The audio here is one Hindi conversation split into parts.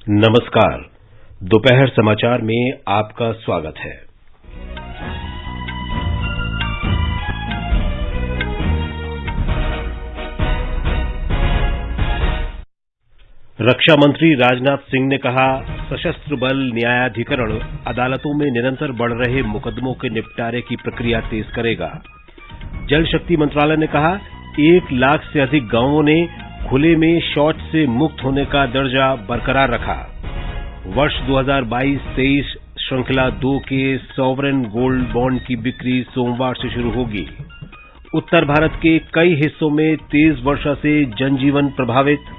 नमस्कार। दोपहर समाचार में आपका स्वागत है। रक्षा मंत्री राजनाथ सिंह ने कहा, सशस्त्र बल न्यायाधिकरण अदालतों में निरंतर बढ़ रहे मुकदमों के निपटारे की प्रक्रिया तेज करेगा। जल शक्ति मंत्रालय ने कहा, 1 लाख से अधिक गांवों ने खुले में शौच से मुक्त होने का दर्जा बरकरार रखा। वर्ष 2022-23 श्रृंखला 2 के सॉवरेन गोल्ड बॉन्ड की बिक्री सोमवार से शुरू होगी। उत्तर भारत के कई हिस्सों में तेज वर्षा से जनजीवन प्रभावित।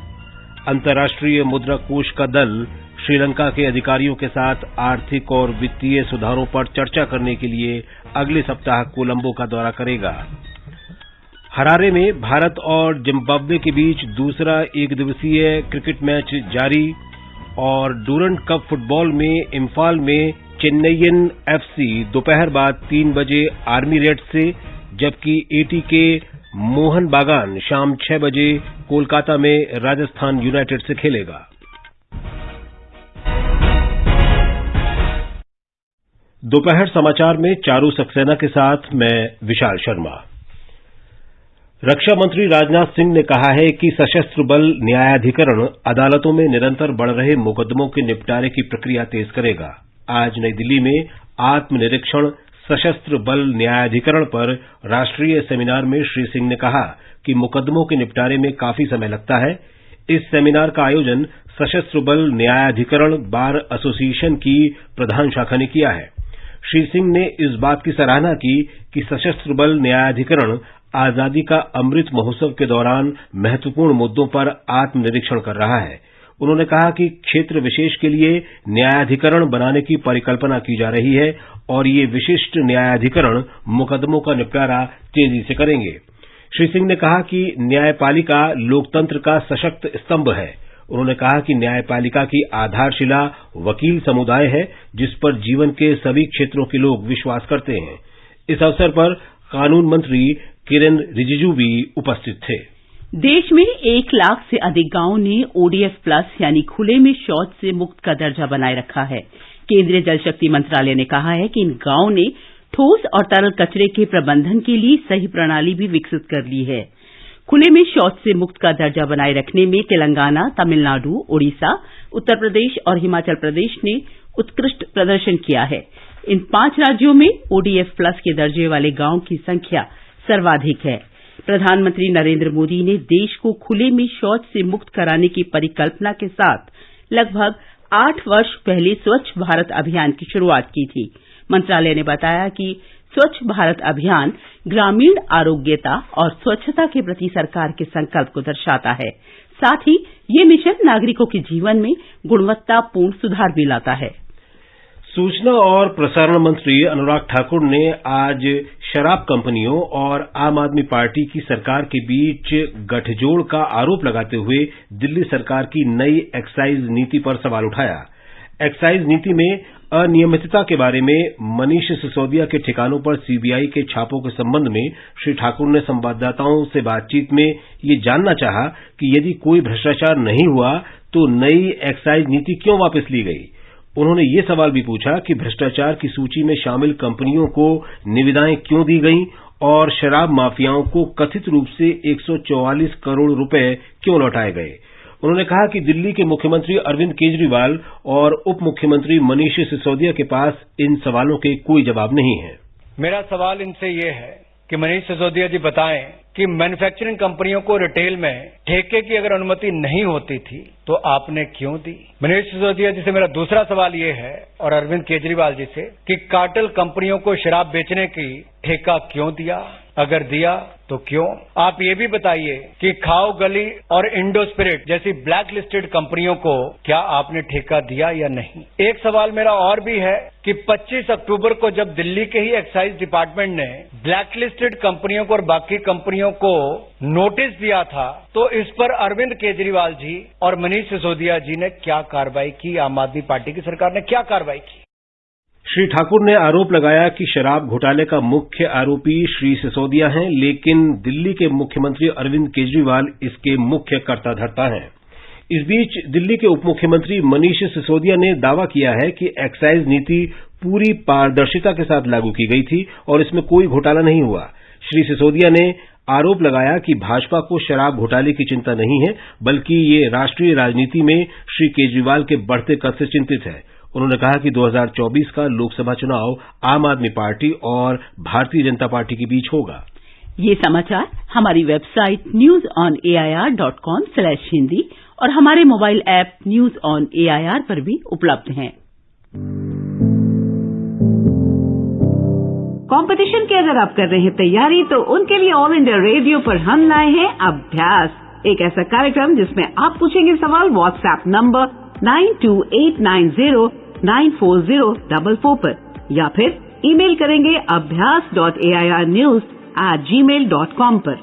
अंतर्राष्ट्रीय मुद्रा कोष का दल श्रीलंका के अधिकारियों के साथ आर्थिक और वित्तीय सुधारों पर चर्चा करने के लिए अगले सप्ताह कोलंबो का दौरा करेगा। हरारे में भारत और जिम्बाब्वे के बीच दूसरा एकदिवसीय क्रिकेट मैच जारी और डूरंट कप फुटबॉल में इम्फाल में चेन्नईयन एफसी दोपहर बाद 3 बजे आर्मी रेड्स से, जबकि एटी के मोहन बागान शाम 6 बजे कोलकाता में राजस्थान यूनाइटेड से खेलेगा। दोपहर समाचार में चारू सक्सेना के साथ मैं विशाल शर्मा। रक्षा मंत्री राजनाथ सिंह ने कहा है कि सशस्त्र बल न्यायाधिकरण अदालतों में निरंतर बढ़ रहे मुकदमों के निपटारे की प्रक्रिया तेज करेगा। आज नई दिल्ली में आत्मनिरीक्षण सशस्त्र बल न्यायाधिकरण पर राष्ट्रीय सेमिनार में श्री सिंह ने कहा कि मुकदमों के निपटारे में काफी समय लगता है। इस सेमिनार का आयोजन सशस्त्र बल न्यायाधिकरण बार एसोसिएशन की प्रधान शाखा ने किया है। श्री सिंह ने इस बात की सराहना की कि सशस्त्र बल न्यायाधिकरण आजादी का अमृत महोत्सव के दौरान महत्वपूर्ण मुद्दों पर आत्मनिरीक्षण कर रहा है। उन्होंने कहा कि क्षेत्र विशेष के लिए न्यायाधिकरण बनाने की परिकल्पना की जा रही है और ये विशिष्ट न्यायाधिकरण मुकदमों का निपटारा तेजी से करेंगे। श्री सिंह ने कहा कि न्यायपालिका लोकतंत्र का सशक्त स्तंभ है। उन्होंने कहा कि न्यायपालिका की आधारशिला वकील समुदाय है, जिस पर जीवन के सभी क्षेत्रों के लोग विश्वास करते हैं। इस अवसर पर कानून मंत्री किरेन रिजिजू भी उपस्थित थे। देश में 1 लाख से अधिक गांवों ने ओडीएफ प्लस यानी खुले में शौच से मुक्त का दर्जा बनाए रखा है। केंद्रीय जल शक्ति मंत्रालय ने कहा है कि इन गांवों ने ठोस और तरल कचरे के प्रबंधन के लिए सही प्रणाली भी विकसित कर ली है। खुले में शौच से मुक्त का दर्जा बनाए रखने में तेलंगाना, तमिलनाडु, ओडिशा, उत्तर प्रदेश और हिमाचल प्रदेश ने उत्कृष्ट प्रदर्शन किया है। इन 5 राज्यों में ओडीएफ प्लस के दर्जे वाले गांवों की संख्या सर्वाधिक है। प्रधानमंत्री नरेंद्र मोदी ने देश को खुले में शौच से मुक्त कराने की परिकल्पना के साथ लगभग 8 वर्ष पहले स्वच्छ भारत अभियान की शुरुआत की थी। मंत्रालय ने बताया कि स्वच्छ भारत अभियान ग्रामीण आरोग्यता और स्वच्छता के प्रति सरकार के संकल्प को दर्शाता है। साथ ही ये मिशन नागरिकों के जीवन में गुणवत्तापूर्ण सुधार भी लाता है। सूचना और प्रसारण मंत्री अनुराग ठाकुर ने आज शराब कंपनियों और आम आदमी पार्टी की सरकार के बीच गठजोड़ का आरोप लगाते हुए दिल्ली सरकार की नई एक्साइज नीति पर सवाल उठाया। एक्साइज नीति में अनियमितता के बारे में मनीष सिसोदिया के ठिकानों पर सीबीआई के छापों के संबंध में श्री ठाकुर ने संवाददाताओं से बातचीत में ये जानना चाहा कि यदि कोई भ्रष्टाचार नहीं हुआ तो नई एक्साइज नीति क्यों वापस ली गई। उन्होंने ये सवाल भी पूछा कि भ्रष्टाचार की सूची में शामिल कंपनियों को निविदाएं क्यों दी गईं और शराब माफियाओं को कथित रूप से 144 करोड़ रुपए क्यों लौटाए गए। उन्होंने कहा कि दिल्ली के मुख्यमंत्री अरविंद केजरीवाल और उप मुख्यमंत्री मनीष सिसोदिया के पास इन सवालों के कोई जवाब नहीं है। मेरा सवाल इनसे ये है कि मनीष सिसोदिया जी बताएं कि मैन्युफैक्चरिंग कंपनियों को रिटेल में ठेके की अगर अनुमति नहीं होती थी तो आपने क्यों दी। मनीष सिसोदिया जी से मेरा दूसरा सवाल ये है और अरविंद केजरीवाल जी से कि कार्टेल कंपनियों को शराब बेचने की ठेका क्यों दिया, अगर दिया तो क्यों। आप ये भी बताइए कि खाओ गली और इंडो स्पिरिट जैसी ब्लैक लिस्टेड कंपनियों को क्या आपने ठेका दिया या नहीं। एक सवाल मेरा और भी है कि 25 अक्टूबर को जब दिल्ली के ही एक्साइज डिपार्टमेंट ने ब्लैक लिस्टेड कंपनियों को और बाकी कंपनियों को नोटिस दिया था तो इस पर अरविंद केजरीवाल जी और मनीष सिसोदिया जी ने क्या कार्रवाई की, आम आदमी पार्टी की सरकार ने क्या कार्रवाई की। श्री ठाकुर ने आरोप लगाया कि शराब घोटाले का मुख्य आरोपी श्री सिसोदिया हैं, लेकिन दिल्ली के मुख्यमंत्री अरविंद केजरीवाल इसके मुख्य कर्ता धर्ता हैं। इस बीच दिल्ली के उप मुख्यमंत्री मनीष सिसोदिया ने दावा किया है कि एक्साइज नीति पूरी पारदर्शिता के साथ लागू की गई थी और इसमें कोई घोटाला नहीं हुआ। श्री सिसोदिया ने आरोप लगाया कि भाजपा को शराब घोटाले की चिंता नहीं है, बल्कि ये राष्ट्रीय राजनीति में श्री केजरीवाल के बढ़ते कद से चिंतित है। उन्होंने कहा कि 2024 का लोकसभा चुनाव आम आदमी पार्टी और भारतीय जनता पार्टी के बीच होगा। ये समाचार हमारी वेबसाइट newsonair.com/hindi और हमारे mobile app news on AIR पर भी उपलब्ध हैं। कंपटीशन की अगर आप कर रहे हैं तैयारी, तो उनके लिए ऑल इंडिया रेडियो पर हम लाए हैं अभ्यास, एक ऐसा कार्यक्रम जिसमें आप पूछेंगे सवाल व्हाट्सएप नंबर 9289094044 पर, या फिर ईमेल करेंगे abhyas.airnews@gmail.com पर,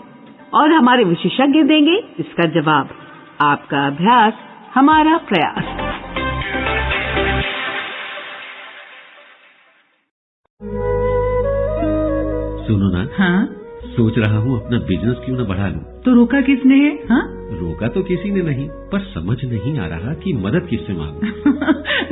और हमारे विशेषज्ञ देंगे इसका जवाब। आपका अभ्यास हमारा प्रयास। सुनो ना, हाँ? सोच रहा हूँ अपना बिजनेस क्यों न बढ़ा लूं। तो रोका किसने है? हाँ? रोका तो किसी ने नहीं, पर समझ नहीं आ रहा कि मदद किससे मांगूं।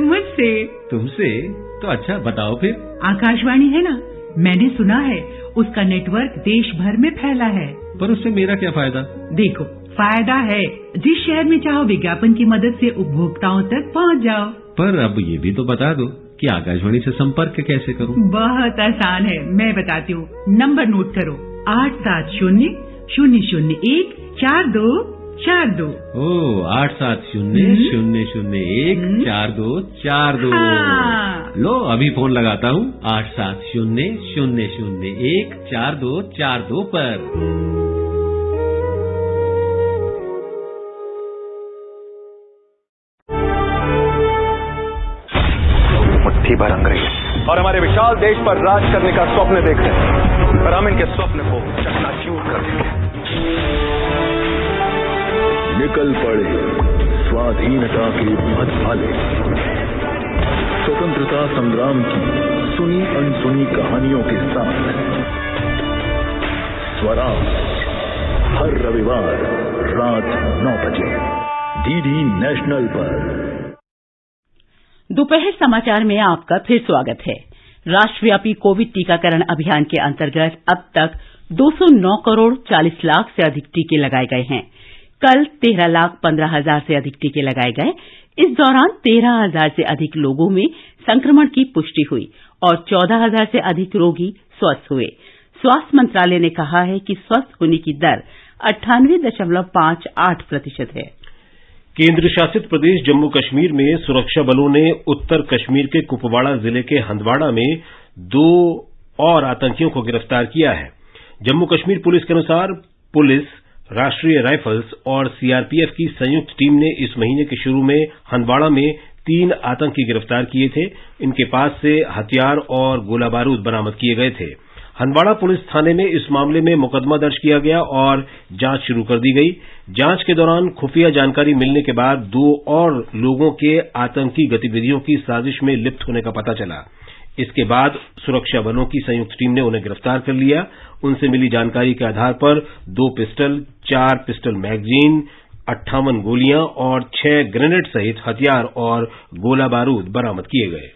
मुझसे। तुमसे? तो अच्छा बताओ फिर। आकाशवाणी है ना, मैंने सुना है उसका नेटवर्क देश भर में फैला है। पर उससे मेरा क्या फायदा? देखो, फायदा है, जिस शहर में चाहो विज्ञापन की मदद से उपभोक्ताओं तक पहुँच जाओ। पर अब ये भी तो बता दो कि आकाशवाणी से संपर्क कैसे करूं? बहुत आसान है, मैं बताती हूँ। नंबर नोट करो, 870-001-4242। ओ 870-001-4242। लो अभी फोन लगाता हूँ 870-001-4242 पर। मुट्ठी भर अंग्रेज और हमारे विशाल देश पर राज करने का स्वप्न देख रहे हैं, पर हम इनके स्वप्न को चकनाचूर कर देंगे। निकल पड़े स्वाधीनता के पथ भाले, स्वतंत्रता संग्राम की सुनी अनसुनी कहानियों के साथ स्वराज, हर रविवार रात 9 बजे डीडी नेशनल पर। दोपहर समाचार में आपका फिर स्वागत है। राष्ट्रव्यापी कोविड टीकाकरण अभियान के अंतर्गत अब तक 209 करोड़ 40 लाख से अधिक टीके लगाए गए हैं। कल 13,15,000 से अधिक टीके लगाए गए। इस दौरान 13,000 से अधिक लोगों में संक्रमण की पुष्टि हुई और 14,000 से अधिक रोगी स्वस्थ हुए। स्वास्थ्य मंत्रालय ने कहा है कि स्वस्थ होने की दर 98.58% है। केंद्र शासित प्रदेश जम्मू कश्मीर में सुरक्षा बलों ने उत्तर कश्मीर के कुपवाड़ा जिले के हंदवाड़ा में 2 और आतंकियों को गिरफ्तार किया है। जम्मू कश्मीर पुलिस के अनुसार पुलिस, राष्ट्रीय राइफल्स और सीआरपीएफ की संयुक्त टीम ने इस महीने के शुरू में हंदवाड़ा में 3 आतंकी गिरफ्तार किए थे। इनके पास से हथियार और गोला बारूद बरामद किए गए थे। हंदवाड़ा पुलिस थाने में इस मामले में मुकदमा दर्ज किया गया और जांच शुरू कर दी गई। जांच के दौरान खुफिया जानकारी मिलने के बाद 2 और लोगों के आतंकी गतिविधियों की साजिश में लिप्त होने का पता चला। इसके बाद सुरक्षा बलों की संयुक्त टीम ने उन्हें गिरफ्तार कर लिया। उनसे मिली जानकारी के आधार पर 2 पिस्टल, 4 पिस्टल मैगजीन, 58 गोलियां और 6 ग्रेनेड सहित हथियार और गोला बारूद बरामद किए गए।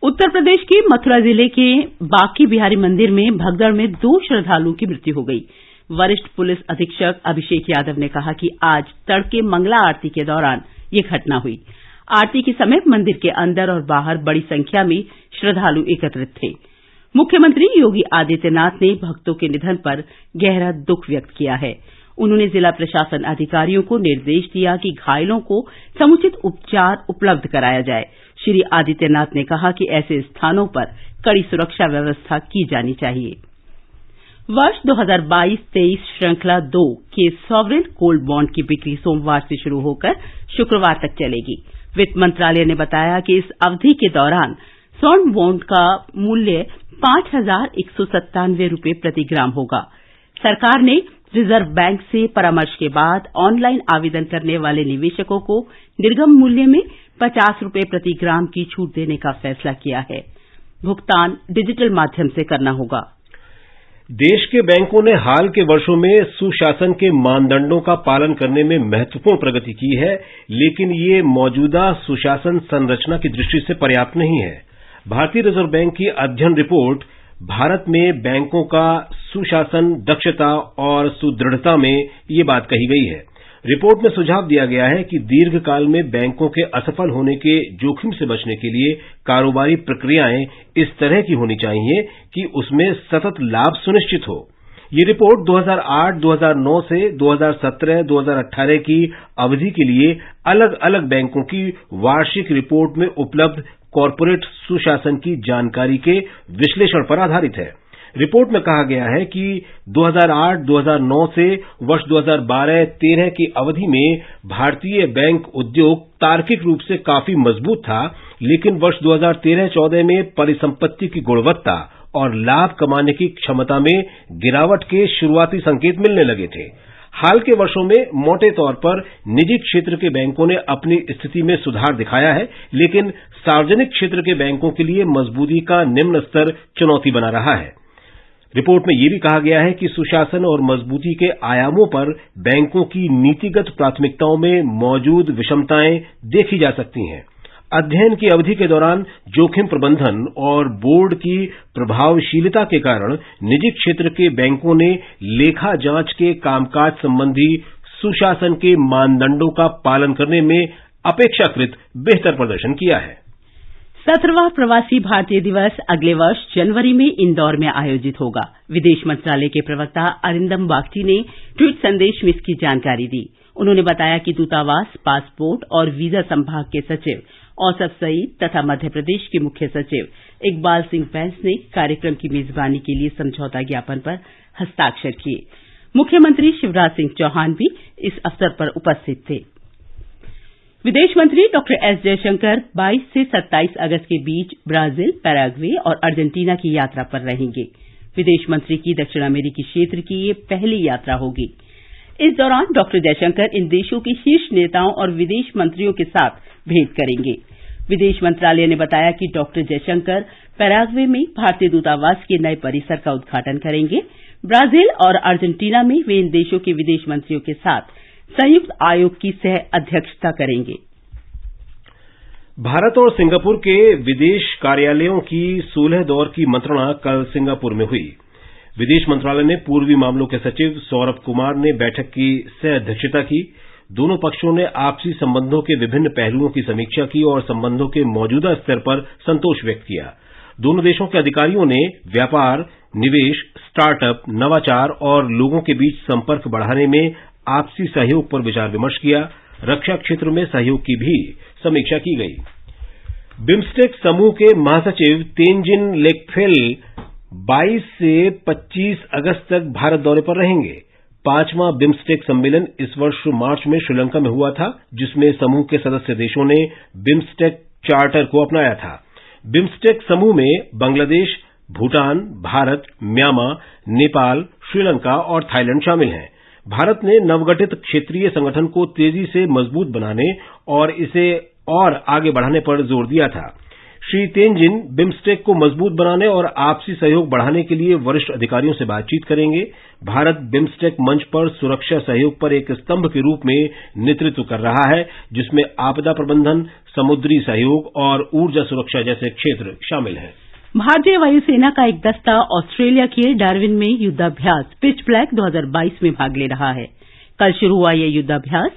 उत्तर प्रदेश के मथुरा जिले के बांके बिहारी मंदिर में भगदड़ में 2 श्रद्धालुओं की मृत्यु हो गई। वरिष्ठ पुलिस अधीक्षक अभिषेक यादव ने कहा कि आज तड़के मंगला आरती के दौरान ये घटना हुई। आरती के समय मंदिर के अंदर और बाहर बड़ी संख्या में श्रद्धालु एकत्रित थे। मुख्यमंत्री योगी आदित्यनाथ ने भक्तों के निधन पर गहरा दुख व्यक्त किया है। उन्होंने जिला प्रशासन अधिकारियों को निर्देश दिया कि घायलों को समुचित उपचार उपलब्ध कराया जाए। श्री आदित्यनाथ ने कहा कि ऐसे स्थानों पर कड़ी सुरक्षा व्यवस्था की जानी चाहिए। वर्ष 2022-23 श्रृंखला 2 के सॉवरेन गोल्ड बॉन्ड की बिक्री सोमवार से शुरू होकर शुक्रवार तक चलेगी। वित्त मंत्रालय ने बताया कि इस अवधि के दौरान स्वर्ण बॉन्ड का मूल्य 5,197 रुपये प्रति ग्राम होगा। सरकार ने रिजर्व बैंक से परामर्श के बाद ऑनलाइन आवेदन करने वाले निवेशकों को निर्गम मूल्य में 50 रुपये प्रति ग्राम की छूट देने का फैसला किया है। भुगतान डिजिटल माध्यम से करना होगा। देश के बैंकों ने हाल के वर्षों में सुशासन के मानदंडों का पालन करने में महत्वपूर्ण प्रगति की है, लेकिन ये मौजूदा सुशासन संरचना की दृष्टि से पर्याप्त नहीं है। भारतीय रिजर्व बैंक की अध्ययन रिपोर्ट भारत में बैंकों का सुशासन, दक्षता और सुदृढ़ता में ये बात कही गई है। रिपोर्ट में सुझाव दिया गया है कि दीर्घकाल में बैंकों के असफल होने के जोखिम से बचने के लिए कारोबारी प्रक्रियाएं इस तरह की होनी चाहिए कि उसमें सतत लाभ सुनिश्चित हो। ये रिपोर्ट 2008, 2009 से 2017, 2018 की अवधि के लिए अलग अलग बैंकों की वार्षिक रिपोर्ट में उपलब्ध कॉर्पोरेट सुशासन की जानकारी के विश्लेषण पर आधारित है। रिपोर्ट में कहा गया है कि 2008-2009 से वर्ष 2012-13 की अवधि में भारतीय बैंक उद्योग तार्किक रूप से काफी मजबूत था, लेकिन वर्ष 2013-14 में परिसंपत्ति की गुणवत्ता और लाभ कमाने की क्षमता में गिरावट के शुरुआती संकेत मिलने लगे थे। हाल के वर्षों में मोटे तौर पर निजी क्षेत्र के बैंकों ने अपनी स्थिति में सुधार दिखाया है, लेकिन सार्वजनिक क्षेत्र के बैंकों के लिए मजबूती का निम्न स्तर चुनौती बना रहा है। रिपोर्ट में यह भी कहा गया है कि सुशासन और मजबूती के आयामों पर बैंकों की नीतिगत प्राथमिकताओं में मौजूद विषमताएं देखी जा सकती हैं। अध्ययन की अवधि के दौरान जोखिम प्रबंधन और बोर्ड की प्रभावशीलता के कारण निजी क्षेत्र के बैंकों ने लेखा जांच के कामकाज संबंधी सुशासन के मानदंडों का पालन करने में अपेक्षाकृत बेहतर प्रदर्शन किया है। 17वां प्रवासी भारतीय दिवस अगले वर्ष जनवरी में इंदौर में आयोजित होगा। विदेश मंत्रालय के प्रवक्ता अरिंदम बागची ने ट्वीट संदेश में इसकी जानकारी दी। उन्होंने बताया कि दूतावास, पासपोर्ट और वीजा संभाग के सचिव औसफ सईद तथा मध्य प्रदेश के मुख्य सचिव इकबाल सिंह बैंस ने कार्यक्रम की मेजबानी के लिए समझौता ज्ञापन पर हस्ताक्षर किए। मुख्यमंत्री शिवराज सिंह चौहान भी इस अवसर पर उपस्थित थे। विदेश मंत्री डॉक्टर एस जयशंकर 22 से 27 अगस्त के बीच ब्राजील, पैराग्वे और अर्जेंटीना की यात्रा पर रहेंगे। विदेश मंत्री की दक्षिण अमेरिकी क्षेत्र की ये पहली यात्रा होगी। इस दौरान डॉक्टर जयशंकर इन देशों के शीर्ष नेताओं और विदेश मंत्रियों के साथ भेंट करेंगे। विदेश मंत्रालय ने बताया कि डॉक्टर जयशंकर पैराग्वे में भारतीय दूतावास के नए परिसर का उद्घाटन करेंगे। ब्राजील और अर्जेंटीना में वे इन देशों के विदेश मंत्रियों के साथ संयुक्त आयोग की सह अध्यक्षता करेंगे। भारत और सिंगापुर के विदेश कार्यालयों की 16 दौर की मंत्रणा कल सिंगापुर में हुई। विदेश मंत्रालय में पूर्वी मामलों के सचिव सौरभ कुमार ने बैठक की सह अध्यक्षता की। दोनों पक्षों ने आपसी संबंधों के विभिन्न पहलुओं की समीक्षा की और संबंधों के मौजूदा स्तर पर संतोष व्यक्त किया। दोनों देशों के अधिकारियों ने व्यापार, निवेश, स्टार्टअप, नवाचार और लोगों के बीच संपर्क बढ़ाने में आपसी सहयोग पर विचार विमर्श किया। रक्षा क्षेत्र में सहयोग की भी समीक्षा की गई। बिम्स्टेक समूह के महासचिव तेनजिन लेकफेल 22 से 25 अगस्त तक भारत दौरे पर रहेंगे। 5वां बिम्स्टेक सम्मेलन इस वर्ष मार्च में श्रीलंका में हुआ था, जिसमें समूह के सदस्य देशों ने बिम्स्टेक चार्टर को अपनाया था। बिम्स्टेक समूह में बांग्लादेश, भूटान, भारत, म्यांमार, नेपाल, श्रीलंका और थाईलैंड शामिल हैं। भारत ने नवगठित क्षेत्रीय संगठन को तेजी से मजबूत बनाने और इसे और आगे बढ़ाने पर जोर दिया था। श्री तेनजिन बिम्स्टेक को मजबूत बनाने और आपसी सहयोग बढ़ाने के लिए वरिष्ठ अधिकारियों से बातचीत करेंगे। भारत बिम्स्टेक मंच पर सुरक्षा सहयोग पर एक स्तंभ के रूप में नेतृत्व कर रहा है, जिसमें आपदा प्रबंधन, समुद्री सहयोग और ऊर्जा सुरक्षा जैसे क्षेत्र शामिल हैं। भारतीय वायुसेना का एक दस्ता ऑस्ट्रेलिया के डार्विन में युद्धाभ्यास पिच ब्लैक 2022 में भाग ले रहा है। कल शुरू हुआ यह युद्धाभ्यास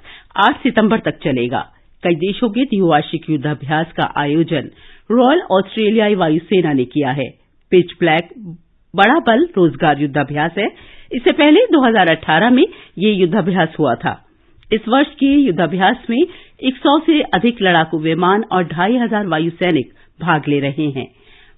8 सितंबर तक चलेगा। कई देशों के द्विवार्षिक युद्धाभ्यास का आयोजन रॉयल ऑस्ट्रेलियाई वायुसेना ने किया है। पिच ब्लैक बड़ा बल रोजगार युद्धाभ्यास है। इससे पहले 2018 में यह युद्धाभ्यास हुआ था। इस वर्ष के युद्धाभ्यास में 100 से अधिक लड़ाकू विमान और 2500 वायुसैनिक भाग ले रहे हैं।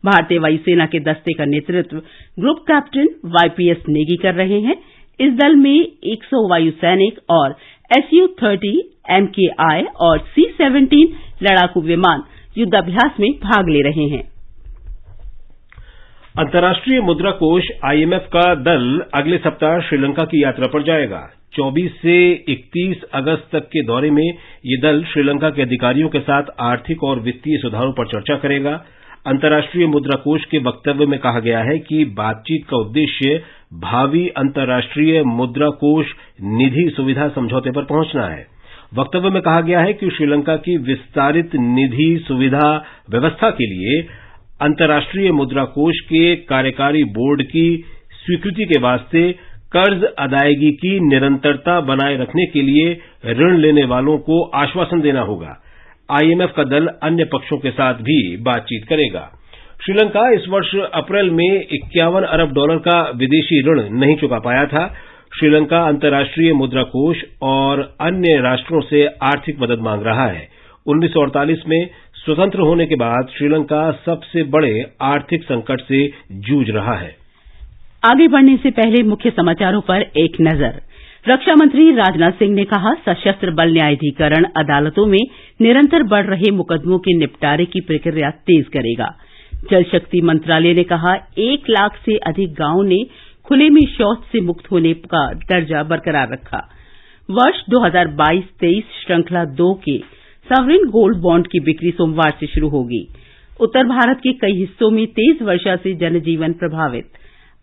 भारतीय वायुसेना के दस्ते का नेतृत्व ग्रुप कैप्टन वाईपीएस नेगी कर रहे हैं। इस दल में 100 वायुसैनिक और Su-30 MKI और C-17 लड़ाकू विमान युद्धाभ्यास में भाग ले रहे हैं। अंतर्राष्ट्रीय मुद्रा कोष IMF का दल अगले सप्ताह श्रीलंका की यात्रा पर जाएगा। 24 से 31 अगस्त तक के दौरे में ये दल श्रीलंका के अधिकारियों के साथ आर्थिक और वित्तीय सुधारों पर चर्चा करेगा। अंतर्राष्ट्रीय मुद्रा कोष के वक्तव्य में कहा गया है कि बातचीत का उद्देश्य भावी अंतर्राष्ट्रीय मुद्रा कोष निधि सुविधा समझौते पर पहुंचना है। वक्तव्य में कहा गया है कि श्रीलंका की विस्तारित निधि सुविधा व्यवस्था के लिए अंतर्राष्ट्रीय मुद्रा कोष के कार्यकारी बोर्ड की स्वीकृति के वास्ते कर्ज अदायगी की निरंतरता बनाए रखने के लिए ऋण लेने वालों को आश्वासन देना होगा। आईएमएफ का दल अन्य पक्षों के साथ भी बातचीत करेगा। श्रीलंका इस वर्ष अप्रैल में $51 अरब का विदेशी ऋण नहीं चुका पाया था। श्रीलंका अंतर्राष्ट्रीय मुद्रा कोष और अन्य राष्ट्रों से आर्थिक मदद मांग रहा है। 1948 में स्वतंत्र होने के बाद श्रीलंका सबसे बड़े आर्थिक संकट से जूझ रहा है। आगे बढ़ने से पहले मुख्य समाचारों पर एक नजर। रक्षा मंत्री राजनाथ सिंह ने कहा, सशस्त्र बल न्यायाधिकरण अदालतों में निरंतर बढ़ रहे मुकदमों के निपटारे की प्रक्रिया तेज करेगा। जल शक्ति मंत्रालय ने कहा, 1 लाख से अधिक गांवों ने खुले में शौच से मुक्त होने का दर्जा बरकरार रखा। वर्ष 2022-23 श्रृंखला 2 के सॉवरेन गोल्ड बॉन्ड की बिक्री सोमवार से शुरू होगी। उत्तर भारत के कई हिस्सों में तेज वर्षा से जनजीवन प्रभावित।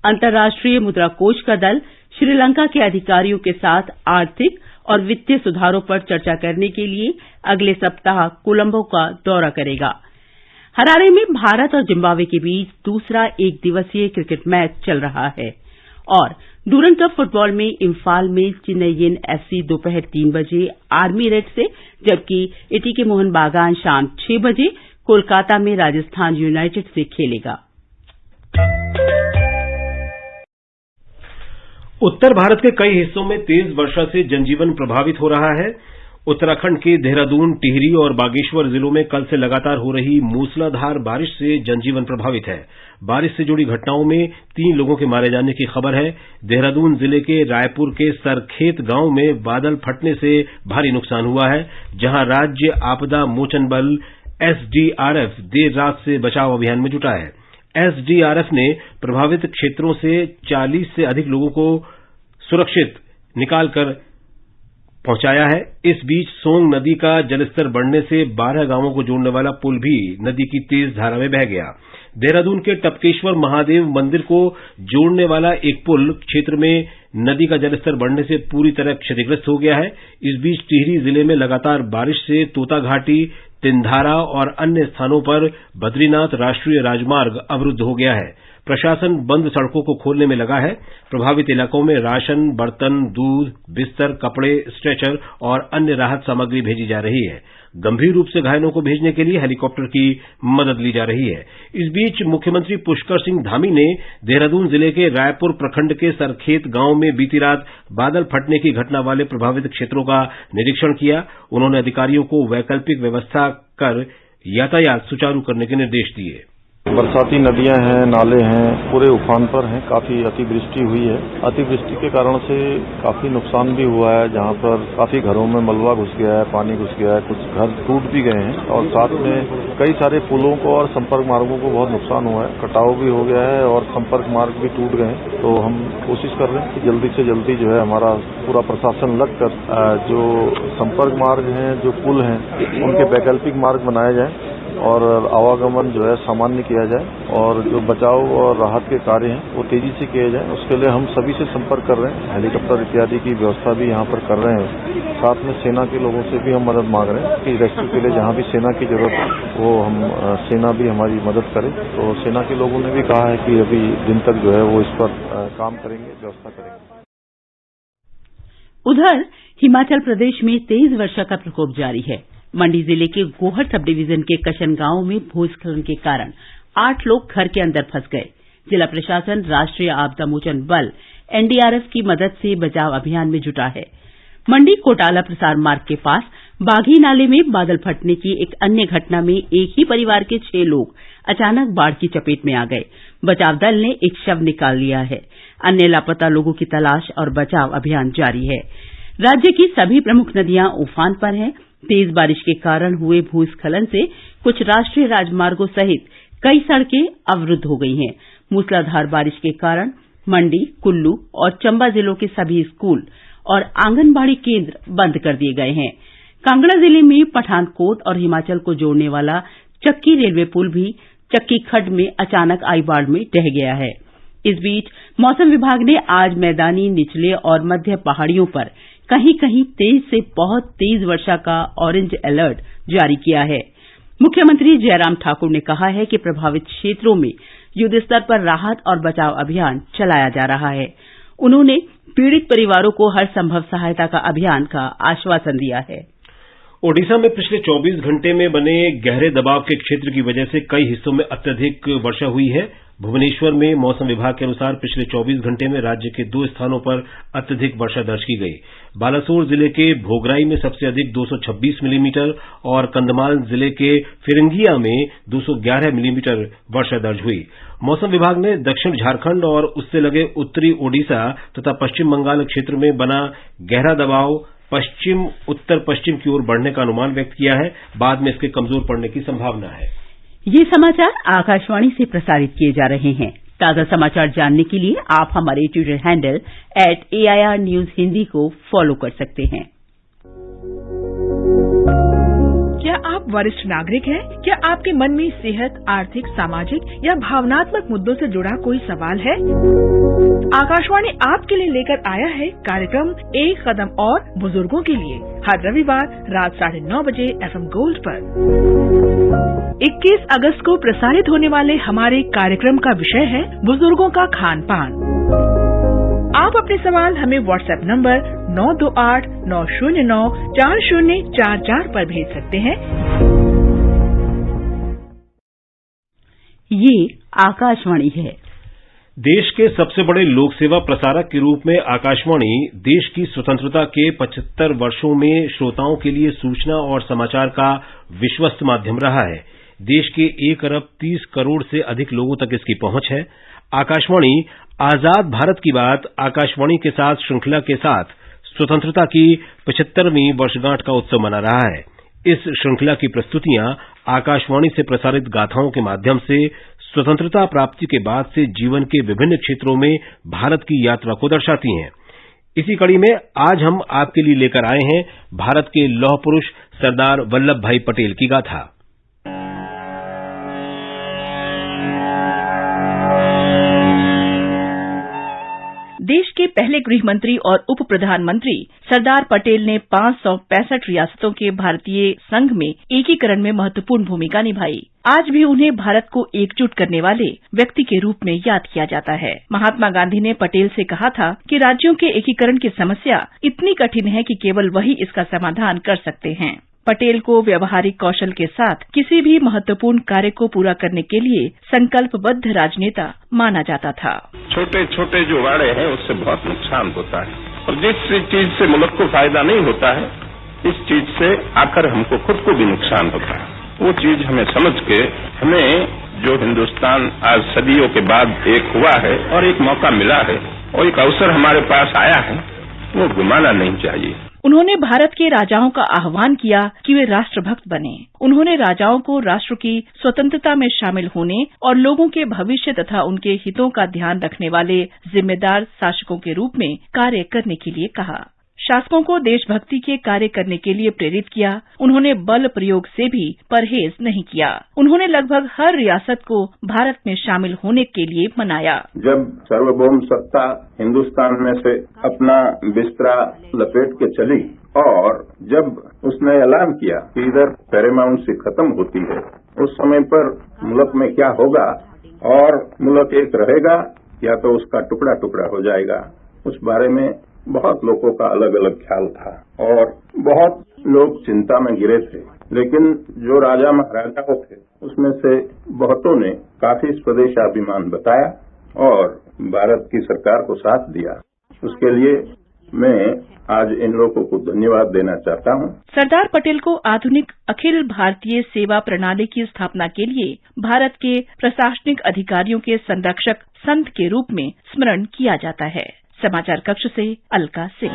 अंतर्राष्ट्रीय मुद्रा कोष का दल श्रीलंका के अधिकारियों के साथ आर्थिक और वित्तीय सुधारों पर चर्चा करने के लिए अगले सप्ताह कोलंबो का दौरा करेगा। हरारे में भारत और जिम्बाब्वे के बीच दूसरा एक दिवसीय क्रिकेट मैच चल रहा है और डूरन कप फुटबॉल में इम्फाल में चिन्नयिन एफसी दोपहर 3 बजे आर्मी रेड से, जबकि इटी के मोहन बागान शाम 6 बजे कोलकाता में राजस्थान यूनाइटेड से खेलेगा। उत्तर भारत के कई हिस्सों में तेज वर्षा से जनजीवन प्रभावित हो रहा है। उत्तराखंड के देहरादून, टिहरी और बागेश्वर जिलों में कल से लगातार हो रही मूसलाधार बारिश से जनजीवन प्रभावित है। बारिश से जुड़ी घटनाओं में 3 लोगों के मारे जाने की खबर है। देहरादून जिले के रायपुर के सरखेत गांव में बादल फटने से भारी नुकसान हुआ है, जहां राज्य आपदा मोचन बल एसडीआरएफ देर रात से बचाव अभियान में जुटा है। एसडीआरएफ ने प्रभावित क्षेत्रों से 40 से अधिक लोगों को सुरक्षित निकालकर पहुंचाया है। इस बीच सोंग नदी का जलस्तर बढ़ने से 12 गांवों को जोड़ने वाला पुल भी नदी की तेज धारा में बह गया। देहरादून के टपकेश्वर महादेव मंदिर को जोड़ने वाला एक पुल क्षेत्र में नदी का जलस्तर बढ़ने से पूरी तरह क्षतिग्रस्त हो गया है। इस बीच टिहरी जिले में लगातार बारिश से तोता घाटी, तिंधारा और अन्य स्थानों पर बद्रीनाथ राष्ट्रीय राजमार्ग अवरुद्ध हो गया है। प्रशासन बंद सड़कों को खोलने में लगा है। प्रभावित इलाकों में राशन, बर्तन, दूध, बिस्तर, कपड़े, स्ट्रेचर और अन्य राहत सामग्री भेजी जा रही है। गंभीर रूप से घायलों को भेजने के लिए हेलीकॉप्टर की मदद ली जा रही है। इस बीच मुख्यमंत्री पुष्कर सिंह धामी ने देहरादून जिले के रायपुर प्रखंड के सरखेत गांव में बीती रात बादल फटने की घटना वाले प्रभावित क्षेत्रों का निरीक्षण किया। उन्होंने अधिकारियों को वैकल्पिक व्यवस्था कर यातायात सुचारू करने के निर्देश दिए। बरसाती नदियां हैं, नाले हैं, पूरे उफान पर हैं। काफी अतिवृष्टि हुई है। अतिवृष्टि के कारण से काफी नुकसान भी हुआ है, जहां पर काफी घरों में मलबा घुस गया है, पानी घुस गया है, कुछ घर टूट भी गए हैं और साथ में कई सारे पुलों को और संपर्क मार्गों को बहुत नुकसान हुआ है। कटाव भी हो गया है और संपर्क मार्ग भी टूट गए हैं। तो हम कोशिश कर रहे हैं कि जल्दी से जल्दी जो है हमारा पूरा प्रशासन लगकर जो संपर्क मार्ग हैं, जो पुल हैं, उनके वैकल्पिक मार्ग बनाए जाए और आवागमन जो है सामान्य किया जाए और जो बचाव और राहत के कार्य हैं वो तेजी से किए जाए। उसके लिए हम सभी से संपर्क कर रहे हैं। हेलीकॉप्टर इत्यादि की व्यवस्था भी यहाँ पर कर रहे हैं। साथ में सेना के लोगों से भी हम मदद मांग रहे हैं कि रेस्क्यू के लिए जहाँ भी सेना की जरूरत है वो हम सेना भी हमारी मदद करे। तो सेना के लोगों ने भी कहा है कि अभी दिन तक जो है वो इस पर काम करेंगे, व्यवस्था करेंगे। उधर हिमाचल प्रदेश में तेज वर्षा का प्रकोप जारी है। मंडी जिले के गोहर सब डिवीजन के कशन गांव में भूस्खलन के कारण 8 लोग घर के अंदर फंस गए। जिला प्रशासन राष्ट्रीय आपदा मोचन बल एनडीआरएफ की मदद से बचाव अभियान में जुटा है। मंडी कोटाला प्रसार मार्ग के पास बाघी नाले में बादल फटने की एक अन्य घटना में एक ही परिवार के 6 लोग अचानक बाढ़ की चपेट में आ गए। बचाव दल ने एक शव निकाल लिया है। अन्य लापता लोगों की तलाश और बचाव अभियान जारी है। राज्य की सभी प्रमुख नदियां उफान पर हैं। तेज बारिश के कारण हुए भूस्खलन से कुछ राष्ट्रीय राजमार्गों सहित कई सड़कें अवरुद्ध हो गई हैं। मूसलाधार बारिश के कारण मंडी, कुल्लू और चंबा जिलों के सभी स्कूल और आंगनबाड़ी केंद्र बंद कर दिए गए हैं। कांगड़ा जिले में पठानकोट और हिमाचल को जोड़ने वाला चक्की रेलवे पुल भी चक्की खड्ड में अचानक आई बाढ़ में ढह गया है। इस बीच मौसम विभाग ने आज मैदानी, निचले और मध्य पहाड़ियों पर कहीं कहीं तेज से बहुत तेज वर्षा का ऑरेंज अलर्ट जारी किया है। मुख्यमंत्री जयराम ठाकुर ने कहा है कि प्रभावित क्षेत्रों में युद्ध स्तर पर राहत और बचाव अभियान चलाया जा रहा है। उन्होंने पीड़ित परिवारों को हर संभव सहायता का अभियान का आश्वासन दिया है। ओडिशा में पिछले 24 घंटे में बने गहरे दबाव के क्षेत्र की वजह से कई हिस्सों में अत्यधिक वर्षा हुई है। भुवनेश्वर में मौसम विभाग के अनुसार पिछले 24 घंटे में राज्य के 2 स्थानों पर अत्यधिक वर्षा दर्ज की गई। बालासोर जिले के भोगराई में सबसे अधिक 226 मिलीमीटर और कंधमाल जिले के फिरंगिया में 211 मिलीमीटर वर्षा दर्ज हुई। मौसम विभाग ने दक्षिण झारखंड और उससे लगे उत्तरी ओडिशा तथा पश्चिम बंगाल क्षेत्र में बना गहरा दबाव पश्चिम उत्तर पश्चिम की ओर बढ़ने का अनुमान व्यक्त किया है। बाद में इसके कमजोर पड़ने की संभावना है। ये समाचार आकाशवाणी से प्रसारित किए जा रहे हैं। ताजा समाचार जानने के लिए आप हमारे Twitter handle @AIR News Hindi को फॉलो कर सकते हैं। क्या आप वरिष्ठ नागरिक हैं? क्या आपके मन में सेहत, आर्थिक, सामाजिक या भावनात्मक मुद्दों से जुड़ा कोई सवाल है? आकाशवाणी आपके लिए लेकर आया है कार्यक्रम एक कदम और बुजुर्गों के लिए, हर रविवार रात 9:30 बजे FM गोल्ड पर। 21 अगस्त को प्रसारित होने वाले हमारे कार्यक्रम का विषय है बुजुर्गों का खान पान। आप अपने सवाल हमें व्हाट्सएप नंबर 9289094044 पर भेज सकते हैं। ये आकाशवाणी है। देश के सबसे बड़े लोक सेवा प्रसारक के रूप में आकाशवाणी देश की स्वतंत्रता के 75 वर्षों में श्रोताओं के लिए सूचना और समाचार का विश्वस्त माध्यम रहा है। देश के 1 अरब 30 करोड़ से अधिक लोगों तक इसकी पहुंच है। आकाशवाणी आजाद भारत की बात आकाशवाणी के साथ श्रृंखला के साथ स्वतंत्रता की 75वीं वर्षगांठ का उत्सव मना रहा है। इस श्रृंखला की प्रस्तुतियां आकाशवाणी से प्रसारित गाथाओं के माध्यम से स्वतंत्रता प्राप्ति के बाद से जीवन के विभिन्न क्षेत्रों में भारत की यात्रा को दर्शाती हैं। इसी कड़ी में आज हम आपके लिए लेकर आए हैं भारत के लौह पुरुष सरदार वल्लभ भाई पटेल की गाथा। देश के पहले गृह मंत्री और उप प्रधानमंत्री सरदार पटेल ने 565 रियासतों के भारतीय संघ में एकीकरण में महत्वपूर्ण भूमिका निभाई। आज भी उन्हें भारत को एकजुट करने वाले व्यक्ति के रूप में याद किया जाता है। महात्मा गांधी ने पटेल से कहा था कि राज्यों के एकीकरण की समस्या इतनी कठिन है कि केवल वही इसका समाधान कर सकते हैं। पटेल को व्यवहारिक कौशल के साथ किसी भी महत्वपूर्ण कार्य को पूरा करने के लिए संकल्पबद्ध राजनेता माना जाता था। छोटे छोटे जो वाड़े हैं उससे बहुत नुकसान होता है और जिस चीज से मुल्क को फायदा नहीं होता है इस चीज से आकर हमको खुद को भी नुकसान होता है। वो चीज हमें समझ के हमें जो हिंदुस्तान आज सदियों के बाद एक हुआ है और एक मौका मिला है और एक अवसर हमारे पास आया है वो गंवाना नहीं चाहिए। उन्होंने भारत के राजाओं का आह्वान किया कि वे राष्ट्रभक्त बने। उन्होंने राजाओं को राष्ट्र की स्वतंत्रता में शामिल होने और लोगों के भविष्य तथा उनके हितों का ध्यान रखने वाले जिम्मेदार शासकों के रूप में कार्य करने के लिए कहा। शासकों को देशभक्ति के कार्य करने के लिए प्रेरित किया। उन्होंने बल प्रयोग से भी परहेज नहीं किया। उन्होंने लगभग हर रियासत को भारत में शामिल होने के लिए मनाया। जब सार्वभौम सत्ता हिंदुस्तान में से अपना बिस्तरा लपेट के चली और जब उसने ऐलान किया कि इधर पैरामाउंट से खत्म होती है उस समय पर मुल्क में क्या होगा और मुल्क एक रहेगा या तो उसका टुकड़ा टुकड़ा हो जाएगा, उस बारे में बहुत लोगों का अलग अलग ख्याल था और बहुत लोग चिंता में घिरे थे। लेकिन जो राजा महाराजाओं थे उसमें से बहुतों ने काफी स्वदेशाभिमान बताया और भारत की सरकार को साथ दिया। उसके लिए मैं आज इन लोगों को धन्यवाद देना चाहता हूं। सरदार पटेल को आधुनिक अखिल भारतीय सेवा प्रणाली की स्थापना के लिए भारत के प्रशासनिक अधिकारियों के संरक्षक संत के रूप में स्मरण किया जाता है। समाचार कक्ष से अलका सिंह।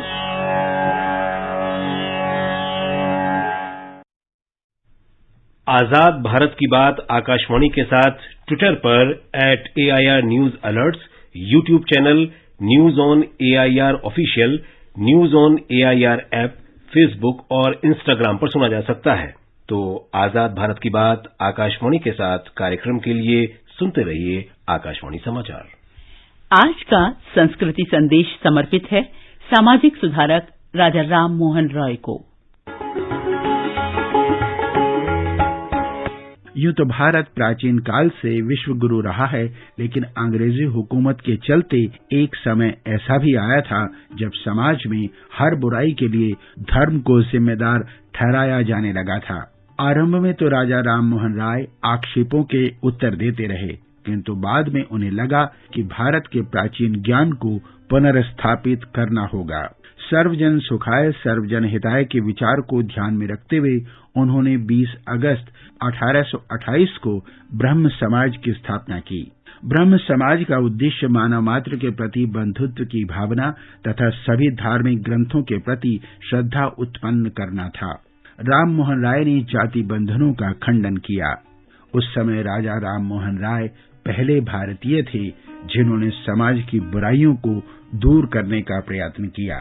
आजाद भारत की बात आकाशवाणी के साथ ट्विटर पर @AIR News Alerts, YouTube channel news on AIR official, news on AIR app, Facebook और इंस्टाग्राम पर सुना जा सकता है। तो आजाद भारत की बात आकाशवाणी के साथ कार्यक्रम के लिए सुनते रहिए आकाशवाणी समाचार। आज का संस्कृति संदेश समर्पित है सामाजिक सुधारक राजा राम मोहन रॉय को। यूं तो भारत प्राचीन काल से विश्व गुरु रहा है, लेकिन अंग्रेजी हुकूमत के चलते एक समय ऐसा भी आया था जब समाज में हर बुराई के लिए धर्म को जिम्मेदार ठहराया जाने लगा था। आरंभ में तो राजा राम मोहन राय आक्षेपों के उत्तर देते रहे, किंतु बाद में उन्हें लगा कि भारत के प्राचीन ज्ञान को पुनर्स्थापित करना होगा। सर्वजन सुखाय सर्वजन हिताय के विचार को ध्यान में रखते हुए उन्होंने 20 अगस्त 1828 को ब्रह्म समाज की स्थापना की। ब्रह्म समाज का उद्देश्य मानव मात्र के प्रति बंधुत्व की भावना तथा सभी धार्मिक ग्रंथों के प्रति श्रद्धा उत्पन्न करना था। राम मोहन राय ने जाति बंधनों का खंडन किया। उस समय राजा राम मोहन राय पहले भारतीय थे जिन्होंने समाज की बुराइयों को दूर करने का प्रयत्न किया।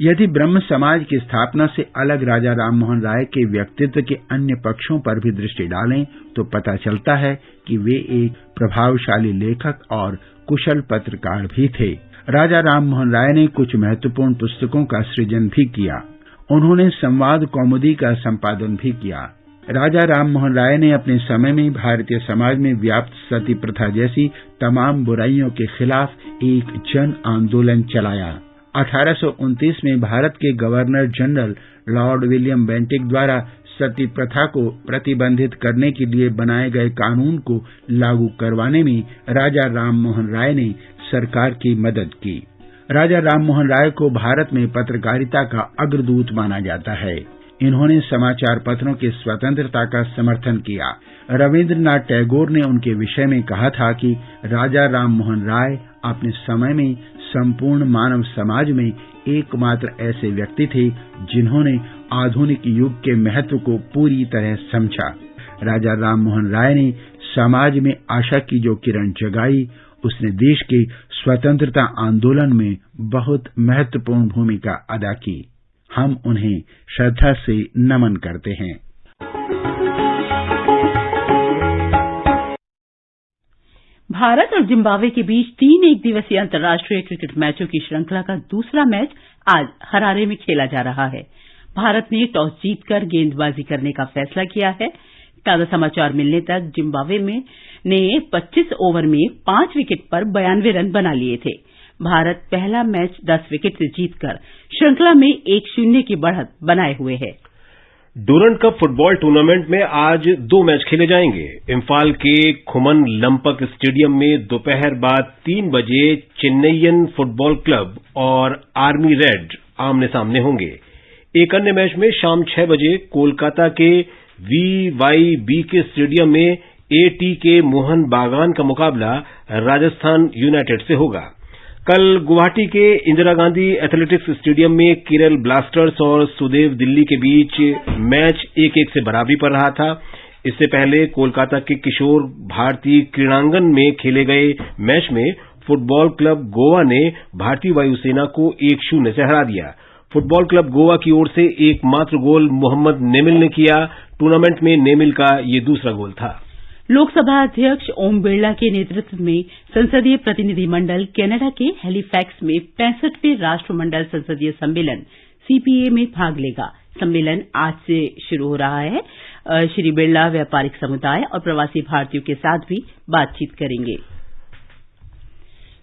यदि ब्रह्म समाज की स्थापना से अलग राजा राम मोहन राय के व्यक्तित्व के अन्य पक्षों पर भी दृष्टि डालें तो पता चलता है कि वे एक प्रभावशाली लेखक और कुशल पत्रकार भी थे। राजा राम मोहन राय ने कुछ महत्वपूर्ण पुस्तकों का सृजन भी किया। उन्होंने संवाद कौमुदी का संपादन भी किया। राजा राम मोहन राय ने अपने समय में भारतीय समाज में व्याप्त सती प्रथा जैसी तमाम बुराइयों के खिलाफ एक जन आंदोलन चलाया। 1829 में भारत के governor general Lord William Bentinck द्वारा सती प्रथा को प्रतिबंधित करने के लिए बनाए गए कानून को लागू करवाने में राजा राम मोहन राय ने सरकार की मदद की। राजा राम मोहन राय को भारत में पत्रकारिता का अग्रदूत माना जाता है। इन्होंने समाचार पत्रों की स्वतंत्रता का समर्थन किया। रविंद्रनाथ टैगोर ने उनके विषय में कहा था कि राजा राम मोहन राय अपने समय में संपूर्ण मानव समाज में एकमात्र ऐसे व्यक्ति थे जिन्होंने आधुनिक युग के महत्व को पूरी तरह समझा। राजा राम मोहन राय ने समाज में आशा की जो किरण जगाई, उसने देश के स्वतंत्रता आंदोलन में बहुत महत्वपूर्ण भूमिका अदा की। हम उन्हें श्रद्धा से नमन करते हैं। भारत और जिम्बाब्वे के बीच 3 एकदिवसीय अंतर्राष्ट्रीय क्रिकेट मैचों की श्रृंखला का दूसरा मैच आज हरारे में खेला जा रहा है। भारत ने टॉस जीतकर गेंदबाजी करने का फैसला किया है। ताजा समाचार मिलने तक जिम्बाब्वे ने 25 ओवर में 5 विकेट पर 92 रन बना लिए थे। भारत पहला मैच 10 विकेट से जीतकर श्रृंखला में 1-0 की बढ़त बनाए हुए है। डूरंड कप फुटबॉल टूर्नामेंट में आज 2 मैच खेले जाएंगे। इम्फाल के खुमन लंपक स्टेडियम में दोपहर बाद 3 बजे चेन्नईयन फुटबॉल क्लब और आर्मी रेड आमने सामने होंगे। एक अन्य मैच में शाम 6 बजे कोलकाता के VYB के स्टेडियम में ATK मोहन बागान का मुकाबला राजस्थान यूनाइटेड से होगा। कल गुवाहाटी के इंदिरा गांधी एथलेटिक्स स्टेडियम में केरल ब्लास्टर्स और सुदेव दिल्ली के बीच मैच 1-1 से बराबरी पर रहा था। इससे पहले कोलकाता के किशोर भारती क्रीड़ांगन में खेले गए मैच में फुटबॉल क्लब गोवा ने भारतीय वायुसेना को 1-0 से हरा दिया। फुटबॉल क्लब गोवा की ओर से एकमात्र गोल मोहम्मद नेमिल ने किया। टूर्नामेंट में नेमिल का ये दूसरा गोल था। लोकसभा अध्यक्ष ओम बिरला के नेतृत्व में संसदीय प्रतिनिधिमंडल कनाडा के हैलीफैक्स में 65वें राष्ट्रमंडल संसदीय सम्मेलन CPA में भाग लेगा। सम्मेलन आज से शुरू हो रहा है। श्री बिरला व्यापारिक समुदाय और प्रवासी भारतीयों के साथ भी बातचीत करेंगे।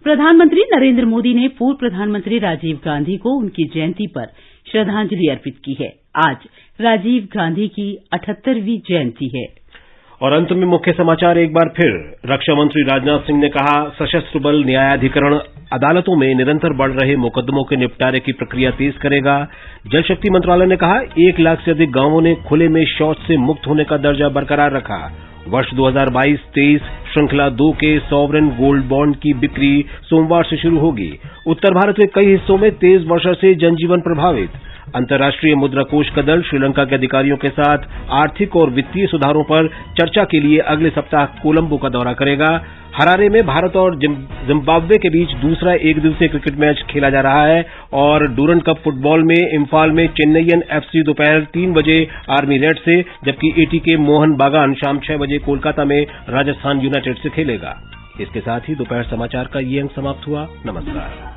प्रधानमंत्री नरेंद्र मोदी ने पूर्व प्रधानमंत्री राजीव गांधी को उनकी जयंती पर श्रद्धांजलि अर्पित की है। आज राजीव गांधी की 78वीं जयंती है। और अंत में मुख्य समाचार एक बार फिर। रक्षा मंत्री राजनाथ सिंह ने कहा, सशस्त्र बल न्यायाधिकरण अदालतों में निरंतर बढ़ रहे मुकदमों के निपटारे की प्रक्रिया तेज करेगा। जल शक्ति मंत्रालय ने कहा, 1 लाख से अधिक गांवों ने खुले में शौच से मुक्त होने का दर्जा बरकरार रखा। वर्ष 2022-23 श्रृंखला 2 के सॉवरेन गोल्ड बॉन्ड की बिक्री सोमवार से शुरू होगी। उत्तर भारत के कई हिस्सों में तेज वर्षा से जनजीवन प्रभावित। अंतर्राष्ट्रीय मुद्रा कोष का दल श्रीलंका के अधिकारियों के साथ आर्थिक और वित्तीय सुधारों पर चर्चा के लिए अगले सप्ताह कोलंबो का दौरा करेगा। हरारे में भारत और जिम्बाब्वे के बीच दूसरा एकदिवसीय क्रिकेट मैच खेला जा रहा है। और डूरंड कप फुटबॉल में इम्फाल में चेन्नईयन FC दोपहर 3 बजे आर्मी रेड से, जबकि ATK मोहन बागान शाम 6 बजे कोलकाता में राजस्थान यूनाइटेड से खेलेगा। इसके साथ ही दोपहर समाचार का ये अंक समाप्त हुआ। नमस्कार।